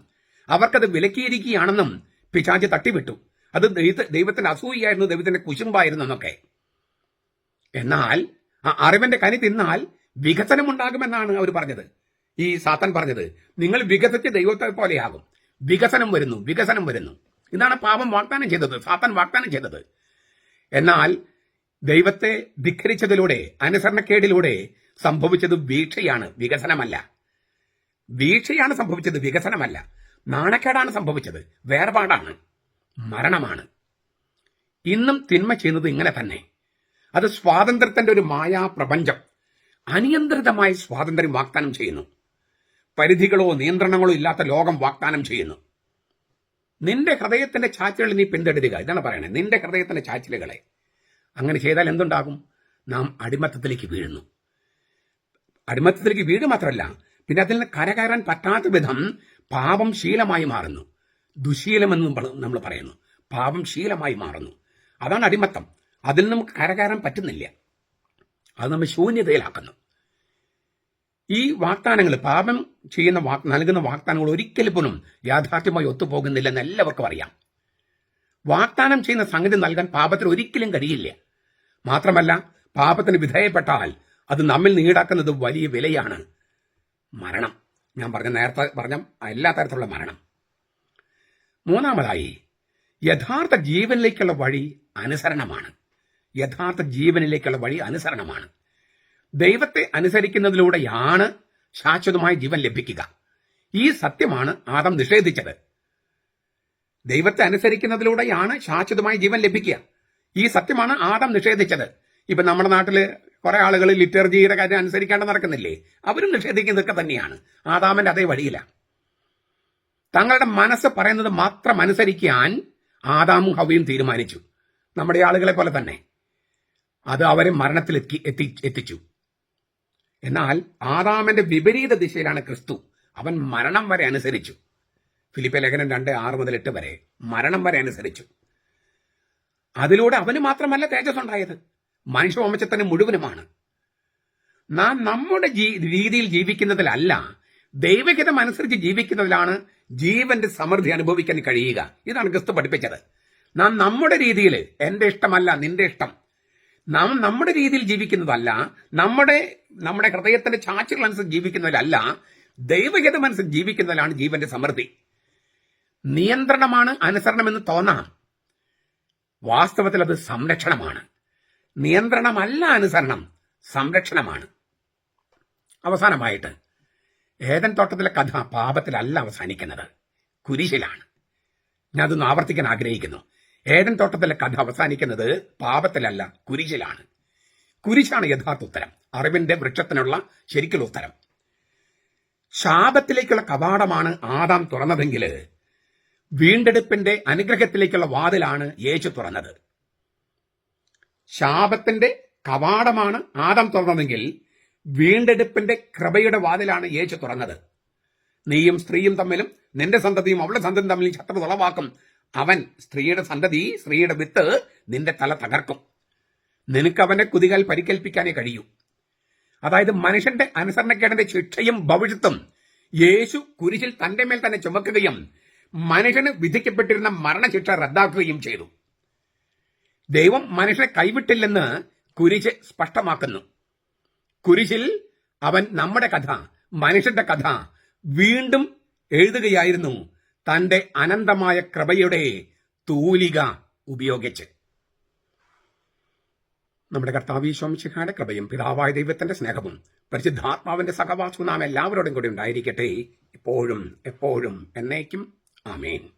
അവർക്കത് വിലക്കിയിരിക്കുകയാണെന്നും പിശാച് തട്ടിവിട്ടു. അത് ദൈവത്തിന്റെ അസൂയായിരുന്നു, ദൈവത്തിന്റെ കുശുമ്പായിരുന്നു എന്നൊക്കെ. എന്നാൽ ആ അറിവിന്റെ കനി തിന്നാൽ വികസനമുണ്ടാകുമെന്നാണ് അവർ പറഞ്ഞത്. ഈ സാത്താൻ പറഞ്ഞത്, നിങ്ങൾ വികസിച്ച് ദൈവത്തെ പോലെയാകും. വികസനം വരുന്നു. ഇതാണ് പാപം വാഗ്ദാനം ചെയ്തത്, സാത്താൻ വാഗ്ദാനം ചെയ്തത്. എന്നാൽ ദൈവത്തെ ധിക്കരിച്ചതിലൂടെ, അനുസരണക്കേടിലൂടെ സംഭവിച്ചത് വീഴ്ചയാണ്, വികസനമല്ല. വീഴ്ചയാണ് സംഭവിച്ചത്, വികസനമല്ല. നാണക്കേടാണ് സംഭവിച്ചത്, വേർപാടാണ്, മരണമാണ്. ഇന്നും തിന്മ ചെയ്യുന്നത് ഇങ്ങനെ തന്നെ. അത് സ്വാതന്ത്ര്യത്തിന്റെ ഒരു മായാ പ്രപഞ്ചം, അനിയന്ത്രിതമായ സ്വാതന്ത്ര്യം വാഗ്ദാനം ചെയ്യുന്നു. പരിധികളോ നിയന്ത്രണങ്ങളോ ഇല്ലാത്ത ലോകം വാഗ്ദാനം ചെയ്യുന്നു. നിന്റെ ഹൃദയത്തിന്റെ ചാച്ചിലുകൾ നീ പിന്തുടരുക, ഇതാണ് പറയണേ. നിന്റെ ഹൃദയത്തിന്റെ ചാച്ചിലുകളെ. അങ്ങനെ ചെയ്താൽ എന്തുണ്ടാകും? നാം അടിമത്തത്തിലേക്ക് വീഴുന്നു. അടിമത്തത്തിലേക്ക് വീഴുക മാത്രമല്ല, പിന്നെ അതിൽ നിന്ന് കരകയറാൻ പറ്റാത്ത വിധം പാപം ശീലമായി മാറുന്നു. ദുശീലമെന്നും നമ്മൾ പറയുന്നു. പാപം ശീലമായി മാറുന്നു. അതാണ് അടിമത്തം. അതിൽ നമുക്ക് കരകയറാൻ പറ്റുന്നില്ല. അത് നമ്മെ ശൂന്യതയിലാക്കുന്നു. ഈ വാഗ്ദാനങ്ങൾ, പാപം ചെയ്യുന്ന നൽകുന്ന വാഗ്ദാനങ്ങൾ ഒരിക്കലും പോലും യാഥാർത്ഥ്യമായി ഒത്തുപോകുന്നില്ലെന്ന് എല്ലാവർക്കും അറിയാം. വാഗ്ദാനം ചെയ്യുന്ന സംഗതി നൽകാൻ പാപത്തിന് ഒരിക്കലും കഴിയില്ല. മാത്രമല്ല, പാപത്തിന് വിധേയപ്പെട്ടാൽ അത് നമ്മിൽ നിന്ന് ഈടാക്കുന്നത് വലിയ വിലയാണ്, മരണം. ഞാൻ നേരത്തെ പറഞ്ഞ എല്ലാ തരത്തിലുള്ള മരണം. 3, യഥാർത്ഥ ജീവനിലേക്കുള്ള വഴി അനുസരണമാണ്. യഥാർത്ഥ ജീവനിലേക്കുള്ള വഴി അനുസരണമാണ്. ദൈവത്തെ അനുസരിക്കുന്നതിലൂടെയാണ് ശാശ്വതമായ ജീവൻ ലഭിക്കുക. ഈ സത്യമാണ് ആദം നിഷേധിച്ചത്. ദൈവത്തെ അനുസരിക്കുന്നതിലൂടെയാണ് ശാശ്വതമായ ജീവൻ ലഭിക്കുക. ഈ സത്യമാണ് ആദം നിഷേധിച്ചത്. ഇപ്പൊ നമ്മുടെ നാട്ടില് കുറെ ആളുകൾ ലിറ്റർജിയുടെ കാര്യം അനുസരിക്കാണ്ട് നടക്കുന്നില്ലേ? അവരും നിഷേധിക്കുന്നതൊക്കെ തന്നെയാണ്. ആദാമിന്റെ അതേ വഴിയിലാണ്. തങ്ങളുടെ മനസ്സ് പറയുന്നത് മാത്രം അനുസരിക്കാൻ ആദാമും ഹവ്വയും തീരുമാനിച്ചു. നമ്മുടെ ആളുകളെ പോലെ തന്നെ അത് അവരെ മരണത്തിൽ എത്തിച്ചു. എന്നാൽ ആദാമിന്റെ വിപരീത ദിശയിലാണ് ക്രിസ്തു. അവൻ മരണം വരെ അനുസരിച്ചു. ഫിലിപ്പിയ ലേഖനം 2:6-8 വരെ മരണം വരെ അനുസരിച്ചു. അതിലൂടെ അവന് മാത്രമല്ല തേജസ് ഉണ്ടായത്, മനുഷ്യവംശത്തിന് മുഴുവനുമാണ്. നാം നമ്മുടെ രീതിയിൽ ജീവിക്കുന്നതിലല്ല, ദൈവഹിതം അനുസരിച്ച് ജീവിക്കുന്നതിലാണ് ജീവന്റെ സമൃദ്ധി അനുഭവിക്കാൻ കഴിയുക. ഇതാണ് ക്രിസ്തു പഠിപ്പിച്ചത്. നാം നമ്മുടെ രീതിയിൽ, എന്റെ ഇഷ്ടമല്ല നിന്റെ ഇഷ്ടം, നാം നമ്മുടെ രീതിയിൽ ജീവിക്കുന്നതല്ല, നമ്മുടെ ഹൃദയത്തിന്റെ ചാച്ചുകൾ അനുസരിച്ച് ജീവിക്കുന്നതിലല്ല, ദൈവഹിതം അനുസരിച്ച് ജീവിക്കുന്നതിലാണ് ജീവന്റെ സമൃദ്ധി. നിയന്ത്രണമാണ് അനുസരണമെന്ന് തോന്നാം, വാസ്തവത്തിൽ അത് സംരക്ഷണമാണ്. നിയന്ത്രണമല്ല അനുസരണം, സംരക്ഷണമാണ്. അവസാനമായിട്ട്, ഏദൻ തോട്ടത്തിലെ കഥ പാപത്തിലല്ല അവസാനിക്കുന്നത്, കുരിശിലാണ്. ഞാൻ അതൊന്ന് ആവർത്തിക്കാൻ ആഗ്രഹിക്കുന്നു. ഏദൻ തോട്ടത്തിലെ കഥ അവസാനിക്കുന്നത് പാപത്തിലല്ല, കുരിശിലാണ്. കുരിശാണ് യഥാർത്ഥ ഉത്തരം, അറിവിന്റെ വൃക്ഷത്തിനുള്ള ശരിക്കുള്ള ഉത്തരം. ശാപത്തിലേക്കുള്ള കവാടമാണ് ആദാം തുറന്നതെങ്കിൽ വീണ്ടെടുപ്പിന്റെ അനുഗ്രഹത്തിലേക്കുള്ള വാതിലാണ് യേശു തുറന്നത്. ശാപത്തിന്റെ കവാടമാണ് ആദാം തുറന്നതെങ്കിൽ വീണ്ടെടുപ്പിന്റെ കൃപയുടെ വാതിലാണ് യേശു തുറന്നത്. നീയും സ്ത്രീയും തമ്മിലും നിന്റെ സന്തതിയും അവളുടെ സന്തതിയും തമ്മിൽ ശത്രുത ഉളവാക്കും. അവൻ, സ്ത്രീയുടെ സന്തതി, സ്ത്രീയുടെ വിത്ത് നിന്റെ തല തകർക്കും. നിനക്ക് അവന്റെ കുതികാൽ പരിക്കേൽപ്പിക്കാനേ കഴിയൂ. അതായത് മനുഷ്യന്റെ അനുസരണക്കേടിന്റെ ശിക്ഷയും ഭവിഷ്യത്തും യേശു കുരിശിൽ തന്റെ മേൽ തന്നെ ചുമക്കുകയും മനുഷ്യന് വിധിക്കപ്പെട്ടിരുന്ന മരണശിക്ഷ റദ്ദാക്കുകയും ചെയ്തു. ദൈവം മനുഷ്യനെ കൈവിട്ടില്ലെന്ന് കുരിശ് സ്പഷ്ടമാക്കുന്നു. കുരിശിൽ അവൻ നമ്മുടെ കഥ, മനുഷ്യന്റെ കഥ വീണ്ടും എഴുതുകയായിരുന്നു തന്റെ അനന്തമായ കൃപയുടെ തൂലിക ഉപയോഗിച്ച്. നമ്മുടെ കർത്താവ് ഈശോ മിശിഹായുടെ കൃപയും പിതാവായ ദൈവത്തിന്റെ സ്നേഹവും പരിശുദ്ധാത്മാവിന്റെ സഹവാസവും നാം എല്ലാവരോടും കൂടി ഉണ്ടായിരിക്കട്ടെ, ഇപ്പോഴും എപ്പോഴും എന്നേക്കും. ആമേൻ.